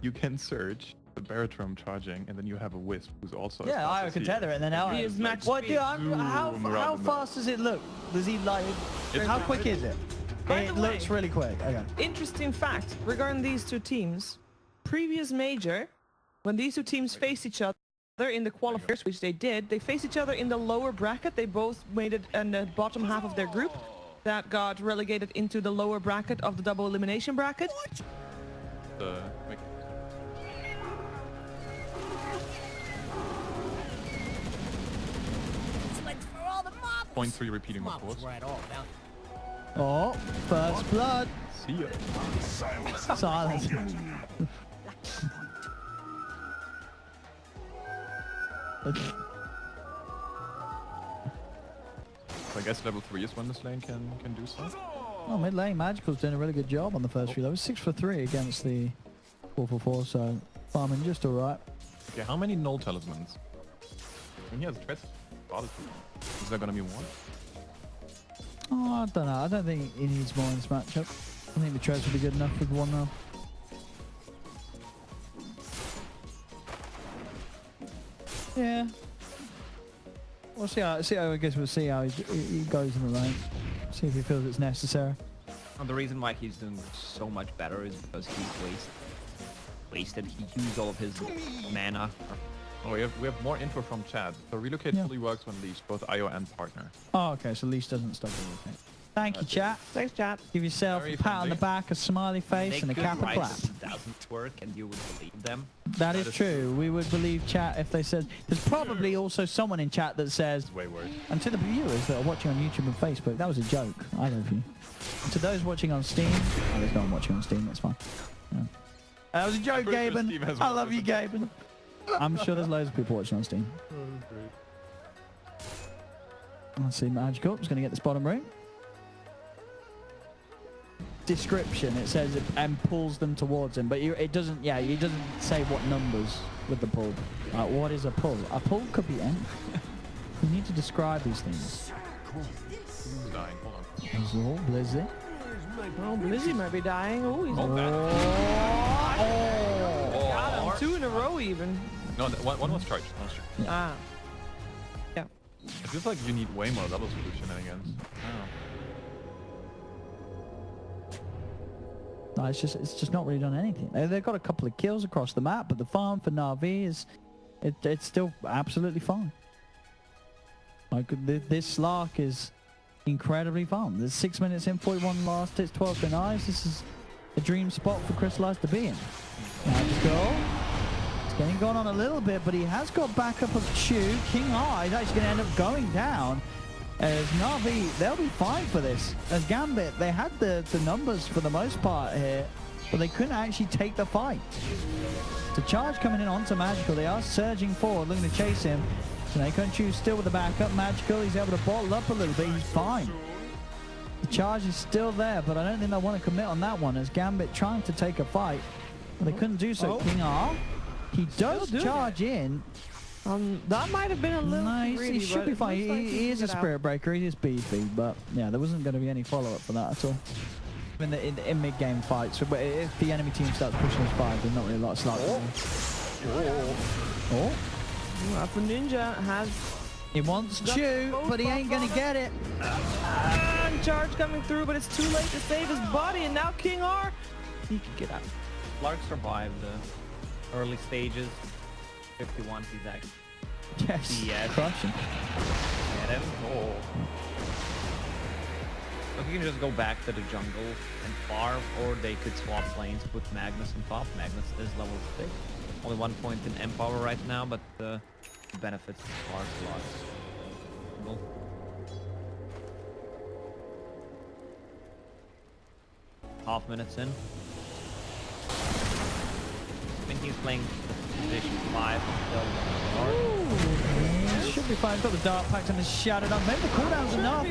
you can search the Baritrum charging, and then you have a Wisp who's also. Yeah, I can tether it, and then now. He is match What? speed. Dude, how fast does it look? Does he like? How quick is it? It looks really quick. Okay. Interesting fact regarding these two teams. Previous major, when these two teams faced each other in the qualifiers, which they did, they faced each other in the lower bracket. They both made it in the bottom half of their group. That got relegated into the lower bracket of the double elimination bracket. Point 3 repeating, of course. Oh, first blood. See ya. Silence. So I guess level 3 is when this lane can do so. Oh, mid lane Magical's doing a really good job on the first few levels. 6 for 3 against the 4 for 4, so farming just alright. Okay, how many null talismans? When he has threats, is there gonna be one? Oh, I don't know. I don't think he needs more in this matchup. I think the treads will be good enough with one now. Yeah. We'll see how I guess we'll see how he goes in the lane. See if he feels it's necessary. And the reason why he's doing so much better is because he's wasted. He used all of his mana. Oh, we have more info from chat. So relocate fully works when leash, both IO and partner. Oh, okay. So leash doesn't stop relocate. Thank you, chat. Thanks, chat. Give yourself a pat on the back, a smiley face, and a cap and clap. It doesn't work, and you would believe them. That is true. We would believe chat if they said. There's probably also someone in chat that says. Way worse. And to the viewers that are watching on YouTube and Facebook, that was a joke. I love you. To those watching on Steam, oh, there's no one watching on Steam. That's fine. Yeah. That was a joke, Gaben. I love you, Gaben. I'm sure there's loads of people watching on Steam. Let's see, Magical is going to get this bottom room. Description, it says it and pulls them towards him, but it doesn't. Yeah, it doesn't say what numbers with the pull. What is a pull? A pull could be anything. You need to describe these things. Who's dying? Hold on. Oh, Blizzy. Oh, Blizzy might be dying. Oh, he's Got him. 2 in a row even. No, one was charged. One was charged. Yeah. Ah. Yeah. It feels like you need way more level shenanigans. No, it's just not really done anything. They've got a couple of kills across the map, but the farm for Navi is it's still absolutely fine. Like this Slark is incredibly fun. There's 6 minutes in, 41 last hits, 12 denies. This is a dream spot for Crystallized to be in. Magical. It's getting gone on a little bit, but he has got backup of Chu. King R is actually going to end up going down. As Navi, they'll be fine for this. As Gambit, they had the numbers for the most part here, but they couldn't actually take the fight. The charge coming in onto Magical. They are surging forward, looking to chase him. Snake on Chu still with the backup. Magical, he's able to bottle up a little bit. He's fine. The charge is still there, but I don't think they want to commit on that one as Gambit trying to take a fight. But they couldn't do so. King R, he does charge in. That might have been a little he should be fine. He is a spirit breaker. He is beefy, but yeah, there wasn't going to be any follow-up for that at all. In mid-game fights, if the enemy team starts pushing us forward, there's not really a lot of slack. Alpha Ninja has... He wants Chu, but he ain't going to get it. And charge coming through, but it's too late to save his body, and now King R, he can get out. Lark survived the early stages. 51, he's actually... Yes, crushing. Get him. Oh. Look, you can just go back to the jungle and farm, or they could swap lanes, put Magnus on top. Magnus is level 6. Only 1 point in Empower right now, but the benefits are a lot. Half minutes in. I mean, he's playing position 5 until should be fine. He's got the dark pact and the shattered up. Maybe the cooldown's enough.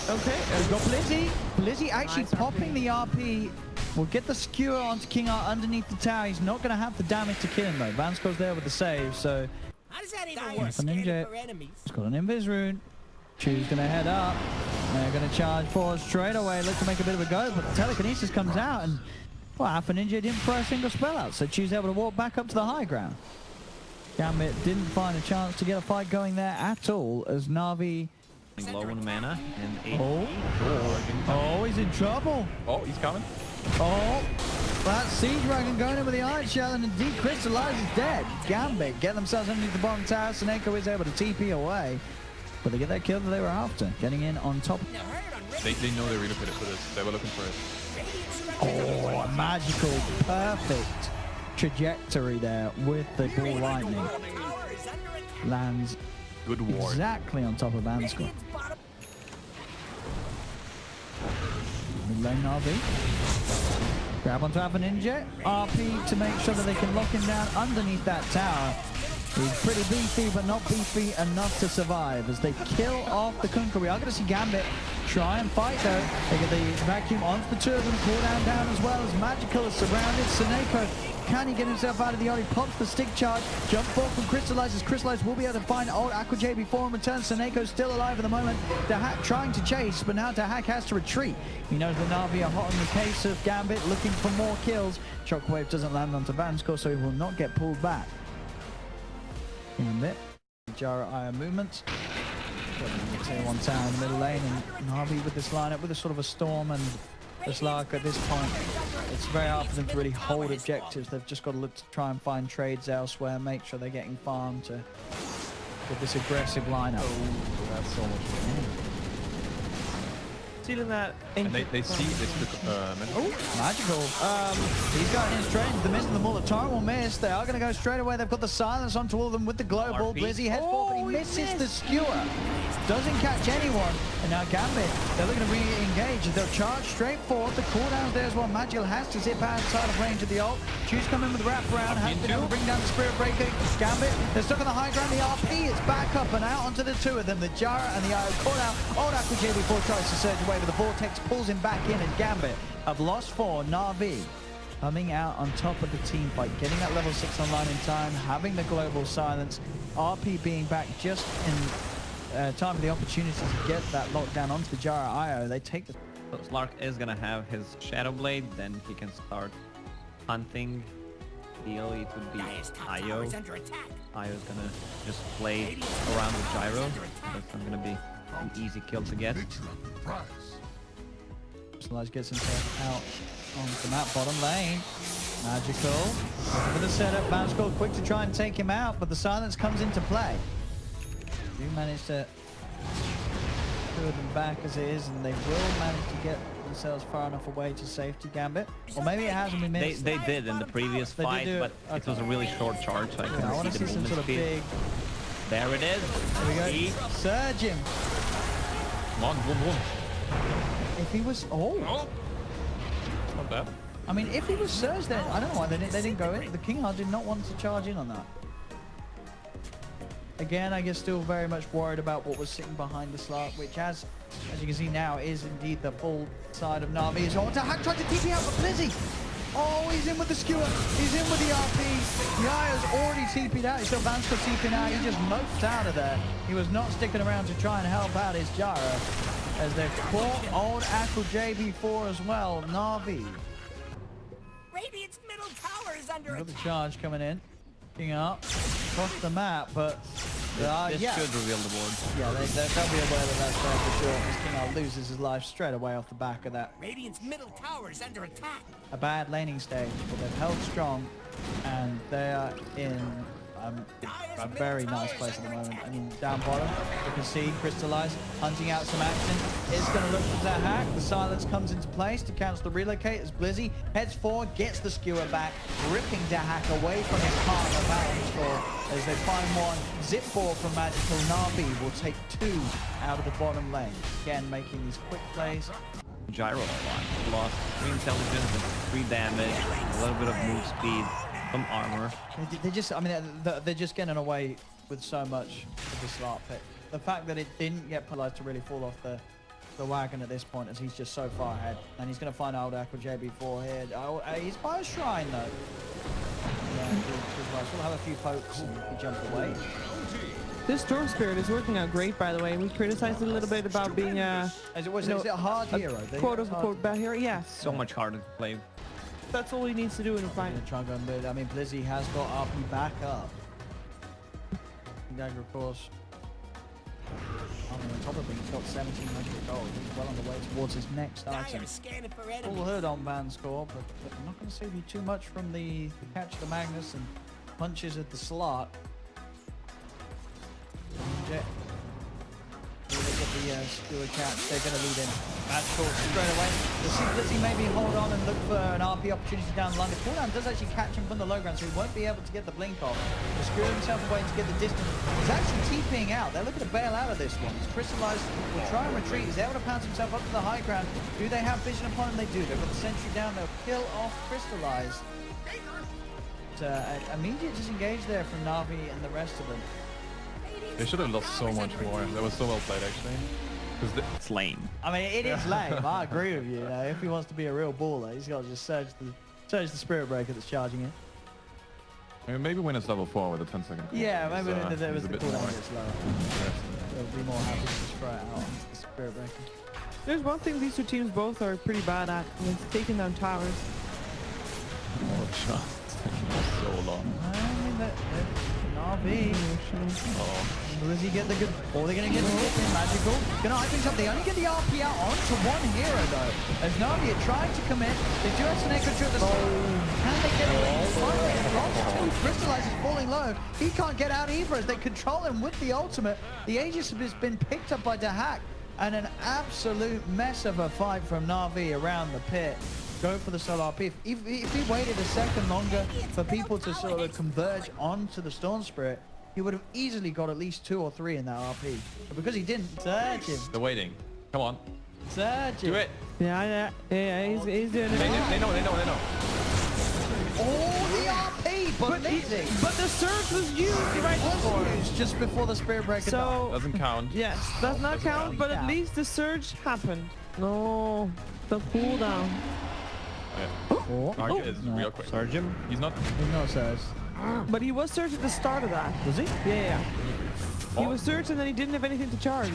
Okay, we've got Blizzy. Blizzy actually popping the RP. We'll get the skewer onto King R underneath the tower. He's not going to have the damage to kill him though. Vansco's there with the save, so... How does that even work? Ninja. He's got an Invis rune. Chu's going to head up. They're going to charge forward straight away. Look to make a bit of a go, but the telekinesis comes out and Well, Alpha Ninja didn't throw a single spell out, so she's able to walk back up to the high ground. Gambit didn't find a chance to get a fight going there at all as Navi... Low on mana and 8. Oh, he's in trouble. Oh, he's coming. Oh, that Siege Dragon going in with the Iron Shell and indeed Crystallize is dead. Gambit get themselves underneath the bottom tower. Seneko is able to TP away, but they get that kill that they were after, getting in on top. They know they're really fit for this. They were looking for it. Oh, a magical, perfect trajectory there with the ball lightning. Lands Good ward. exactly on top of Anscor. Mid lane Navi. Grab onto Alpha Ninja. RP to make sure that they can lock him down underneath that tower. He's pretty beefy, but not beefy enough to survive as they kill off the Kunkka. We are going to see Gambit try and fight though. They get the vacuum onto the two of them, cooldown down as well as Magical is surrounded. Seneko, can he get himself out of the yard? He pops the stick charge. Jump forward from Crystallizes. Crystallize will be able to find old Aqua JB4 in return. Seneko's still alive at the moment. Dahak trying to chase, but now Dahak has to retreat. He knows the Navi are hot in the case of Gambit, looking for more kills. Shockwave doesn't land onto Vanskor, so he will not get pulled Gambit. Jara Aya movement. Tier 1 tower in the middle lane, and Navi with this lineup, with a sort of a Storm and the Slark at this point. It's very hard for them to really hold objectives. They've just got to look to try and find trades elsewhere, make sure they're getting farmed to with this aggressive lineup. Oh, that's so much fun. Stealing that. And they see this. Magical. He's going in straight into the mist, and the Mullet Torrent will miss. They are going to go straight away. They've got the silence onto all of them with the global. Blizzy heads forward, but he misses the skewer. Doesn't catch anyone. And now Gambit, they're looking to re-engage. They'll charge straight forward. The cooldown's there as well. Magical has to zip outside of range of the ult. Choose come in with the wraparound. Has been able to bring down the Spirit Breaker. Gambit, they're stuck on the high ground. The RP is back up and out onto the two of them. The Jara and the IO call out. Old Aqua JB4 tries to surge away, but the Vortex pulls him back in, and Gambit have lost 4. Navi coming out on top of the team fight, getting that level 6 online in time, having the global silence. RP being back just in time for the opportunity to get that lockdown onto the Jara IO. They take the... So Slark is gonna have his Shadow Blade, then he can start hunting. Ideally, it would be Io. Io's gonna just play around with Gyro. That's not gonna be an easy kill to get. Slice gets himself out onto the map, bottom lane. Magical. Looking for the setup. Vanskor quick to try and take him out, but the silence comes into play. Do manage to two of them back as it is, and they will manage to get themselves far enough away to safety. Gambit. Or maybe it hasn't been missed. They did in the previous fight, but it was a really short charge, so I couldn't I want see to the see some movement sort of speed. big... There it is. There we go. Surge him. Come on, boom. If he was... Oh. Not bad. I mean, if he was surged then, I don't know why they didn't go in. The King Heart did not want to charge in on that. Again, I guess still very much worried about what was sitting behind the Slark, which as you can see now is indeed the full side of Navi. Is on to Hack, tried to TP out, but Blizzy. Oh, he's in with the skewer. He's in with the RP. Yaya's already TP'd out. He's still Vanskor TP'd out. He just moped out of there. He was not sticking around to try and help out his Jara. As they've caught old Aqua JB4 as well. Navi. Radiant's middle tower is under Got attack. the charge coming in. Picking up across the map, but This yeah. should reveal the board. Yeah, they'll be aware that that's there for sure. As King Al loses his life straight away off the back of that. Radiant's middle tower is under attack. A bad laning stage, but they've held strong, and they are in a very nice place at the moment. I mean, down bottom, you can see Crystallize hunting out some action. It's going to look for Dahak. The silence comes into place to cancel the relocate as Blizzy heads forward, gets the skewer back, ripping Dahak away from his partner Valentine as they find one. Zip ball from Magical. Navi will take 2 out of the bottom lane. Again, making these quick plays. Gyro a lot. Lost 3 intelligence and 3 damage, a little bit of move speed, some armor. They just, I mean, they're just getting away with so much with the Slark pick. The fact that it didn't get penalized to really fall off the wagon at this point, as he's just so far ahead. And he's going to find old Aqua JB4 here. Oh, he's by a shrine, though. Yeah, we'll have a few pokes and he jump away. This Storm Spirit is working out great, by the way. We criticized it a little bit about being Is it a hard hero? quote-unquote bad hero. Yes. So much harder to play. That's all he needs to do in a fight. Gonna try and go mid. I mean, Blizzy has got RP back up. Dagger, of course. I mean, on top of it, he's got 1,700 gold. He's well on the way towards his next I item. am scanning for Full enemies. hood on Van score, but I'm not going to save you too much from the catch of the Magnus and punches at the slot. Jet. Look at the skewer catch. They're going to lead in. Magical straight away. The Blizzy maybe hold on and look for an RP opportunity down the line. The cooldown does actually catch him from the low ground, so he won't be able to get the blink off. He's screwing himself away to get the distance. He's actually TPing out. They're looking to bail out of this one. He's crystallized. Will try and retreat. He's able to pounce himself up to the high ground. Do they have vision upon him? They do. They've got the sentry down. They'll kill off crystallized. Immediate disengage there from Navi and the rest of them. They should have lost so much more. That was so well played, actually. Because It's lame. I mean, it is lame. I agree with you. If he wants to be a real baller, he's got to just surge the Spirit Breaker that's charging it. I mean, maybe when it's level 4 with a 10-second. Yeah, maybe when there was a the bit cooldown more. gets lower. They'll be more happy to just throw it out onto the Spirit Breaker. There's one thing these two teams both are pretty bad at, and it's taking down towers. Oh, shot. It's taking so long. I mean, Navi. Oh. Will he get the good? Or they're going to get the hit in Magical. Gonna eye things up. They only get the RP out onto one hero though. As Navi are trying to commit. They do have Seneca to the start. Can they get it? Crystallize is falling low. He can't get out either as they control him with the ultimate. The Aegis has been picked up by Dahak. And an absolute mess of a fight from Navi around the pit. Go for the solo RP. If he waited a second longer for people to sort of converge onto the Storm Spirit, he would have easily got at least 2 or 3 in that RP. But because he didn't, surge him. They're waiting. Come on. Surge him. Do it. Yeah, he's doing They it. know. Oh, the RP, but easy. But the surge was used right before. Used just before the Spirit Breaker died. So, Doesn't count. yes, does not count, but at least the surge happened. No, the cooldown. Yeah. Oh, Arca is no. real quick. Surge him. He's not. He's not surged. But he was surged at the start of that. Was he? Yeah. He was surged and then he didn't have anything to charge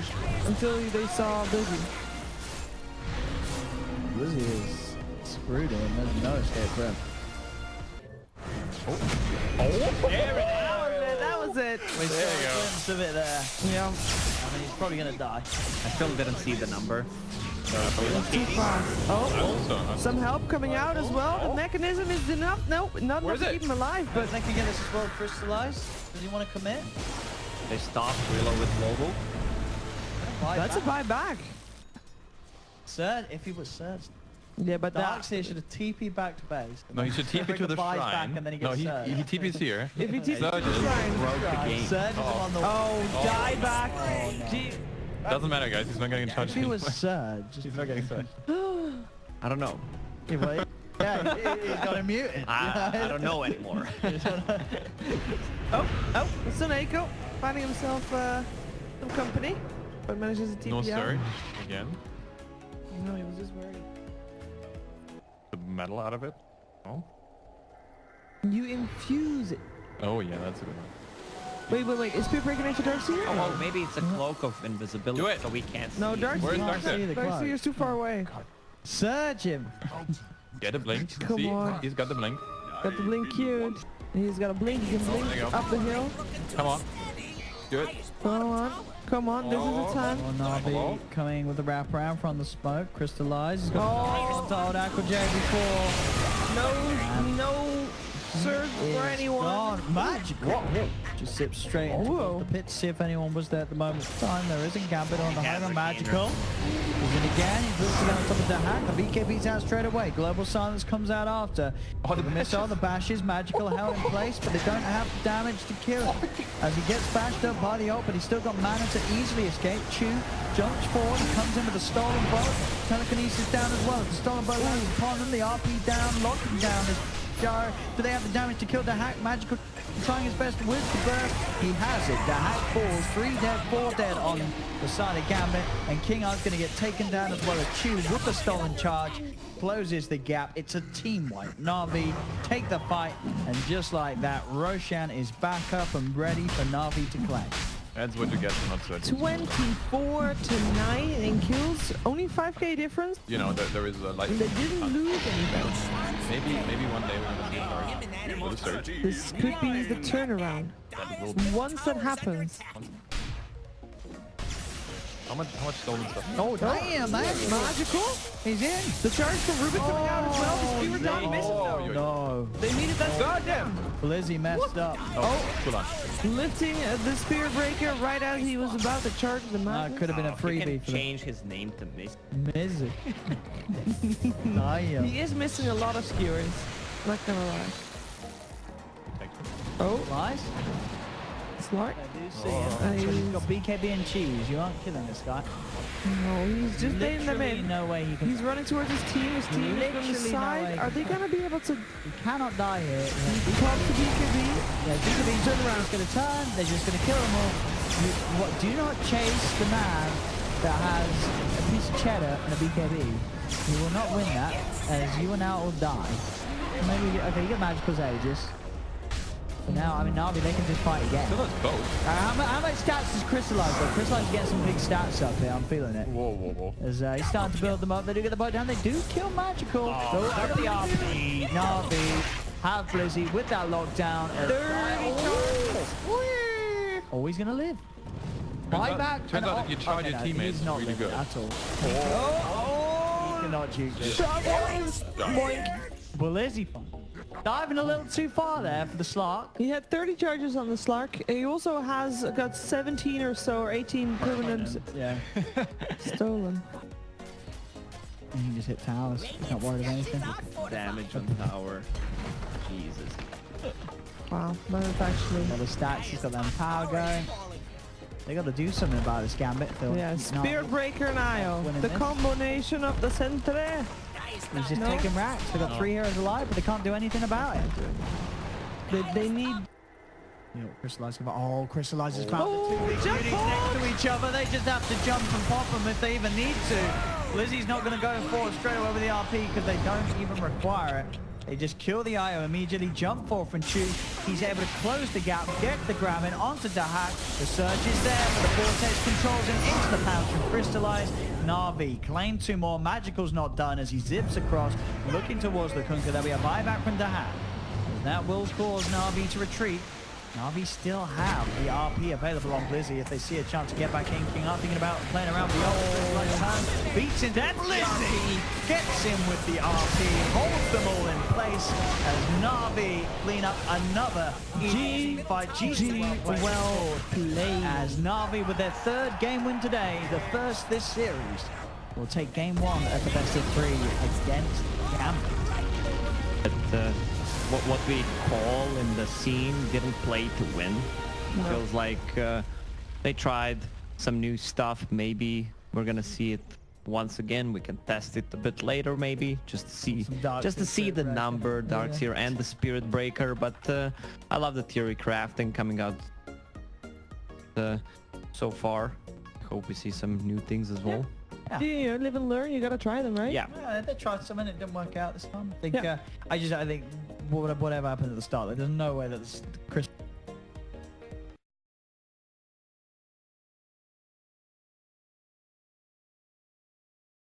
until they saw Blizzy. Blizzy is screwed in. There's no escape for him. That was it. We saw a glimpse of it there. Yeah. I mean, he's probably going to die. I still didn't see the number. Too fast. Oh, Also, some help coming out as well. The mechanism is enough. Nope, not enough to keep him alive, But but they can get this as well crystallized. Does he want to commit? They stopped reload with Lobo. that's a buyback. Surge, if he was surged. Yeah, but Darks that here should have TP back to base. no, he should TP to the Buys shrine. back and then he No, gets he surged. TP's here. if he teaches Surge the is- shrine. Broke the game. Surge is on the Die back. no. Gee. Doesn't matter, guys. He's not getting charged. If he was anyway. surged. He's not getting charged. I don't know. Yeah, he's got him muted. I don't know anymore. Oh, Suneko finding himself some company, but manages to TP No out. surge again. No, he was just worried. The metal out of it. Oh. You infuse it. Oh yeah, that's a good one. Wait. Is Spirit Breaker next to Darkseer? Oh, well, maybe it's a cloak of invisibility, Do it. so we can't see. No, Where's Darkseer? Darkseer's too far away. Surge him. Get a blink. Come See, on. he's got the blink. Got the blink queued. He's got a blink. He can there you blink go. up the hill. Come on. Do it. Come on. This is the time. Oh, Navi coming with the wraparound from the smoke. Crystallized. He's got the old Aqua J before. No surge for anyone. Gone. Magical. Just zips straight into Whoa. the pit to see if anyone was there at the moment of time. There isn't. Gambit on the He high has ground. a Magical. He's in again. He boots it on top of the hack. The BKB's out straight away. Global Silence comes out after. Oh, the The missile, the bashes, Magical held in place, but they don't have the damage to kill him. As he gets bashed up by the ult, but he's still got mana to easily escape. Chu jumps forward and comes in with a stolen boat. Telekinesis down as well. The stolen boat lands upon him. The RP down, locking down his Jar. Do they have the damage to kill the hack? Magical trying his best with the burst. He has it. The hack falls. 3 dead, 4 dead on the side of Gambit. And King Ar's going to get taken down as well as Chu with the stolen charge. Closes the gap. It's a team wipe. Navi take the fight. And just like that, Roshan is back up and ready for Navi to claim. That's what you get for not searching. 24 to 9 in kills. Only 5k difference. You know, there is a like. And they didn't lose anything. Maybe one day we're gonna see a dark. For the search. This could be the turnaround. That will be. Once that happens. How much stolen stuff? Oh, damn, that's Magical. He's in. The charge from Ruben coming out as well. The spear down misses though. No. They needed that. Goddamn. Blizzy messed up. Oh, cool on. Lifting the spear breaker right as he was about to charge the That magic. could have been a He freebie can for change his name to Miss. Mizzy. Damn. He is missing a lot of skewers. Not gonna lie. Oh, Nice. Slark. I do see it. He's got BKB and cheese. You aren't killing this guy. No, he's just baiting them Literally in. no way he can. He's running towards his team. His team is on the Literally no side. way. Are they gonna be able to He cannot die here. talk to BKB? Yeah, BKB turn around. It's going to turn. They're just going to kill them all. Do not chase the man that has a piece of cheddar and a BKB. You will not win that, as you will now all die. Maybe okay, you get Magical's Aegis. But now, I mean, Navi, they can just fight again. So that's both. How much stats does Crystallize? Though? Crystallize getting some big stats up here. I'm feeling it. Whoa. As he's starting to build them up. They do get the boat down. They do kill Magical. Oh, look at the RP. Navi have Blizzy with that lockdown. 30 Oh, he's going to live. Turns out if you charge your teammates, he's not really living good. at all. Oh, he cannot juke this. Boink. Well, is he fun? Diving a little too far there for the Slark. He had 30 charges on the Slark. He also has got 17 or so, or 18 permanent Yeah. stolen. And he just hit towers. He's not worried of anything. Damage on tower. Jesus. Wow, that's actually... Got the stats. He's got them power going. They got to do something about this Gambit. Phil. Yeah, He's not- Spirit Breaker and Io. winning The this. combination of the Sentinel. He's just No. taking racks. They got 3 heroes alive, but they can't do anything about it. They need... You know, Crystallize. Oh, Crystallize has found Oh, the two big jump beauties next to each other. They just have to jump and pop them if they even need to. Lizzie's not going to go forward straight away with the RP because they don't even require it. They just kill the IO, immediately jump forth and shoot. He's able to close the gap, get the grab in onto Dahak. The surge is there, but the Vortex controls him into the pouch and Crystallize. Navi claim 2 more. Magical's not done as he zips across, looking towards the Kunkka. There'll be a buyback from Dahak. That will cause Navi to retreat. Navi still have the RP available on Blizzy if they see a chance to get back in. King up thinking about playing around the ult. Beats into Blizzy. Gets him with the RP. Holds them all in place as Navi clean up another G by G. Well played. As Navi with their 3rd game win today, the first this series, will take game 1 at the best of 3 against Gambit. But, what we call in the scene didn't play to win. Feels like they tried some new stuff. Maybe we're gonna see it once again. We can test it a bit later, maybe just to see, the number, Dark Seer and the Spirit Breaker. But I love the theory crafting coming out so far. I hope we see some new things as well. Yeah, live and learn. You gotta try them, right? Yeah. Yeah, they tried something, it didn't work out this time. I think, Yeah. I think whatever happened at the start, there's no way that Chris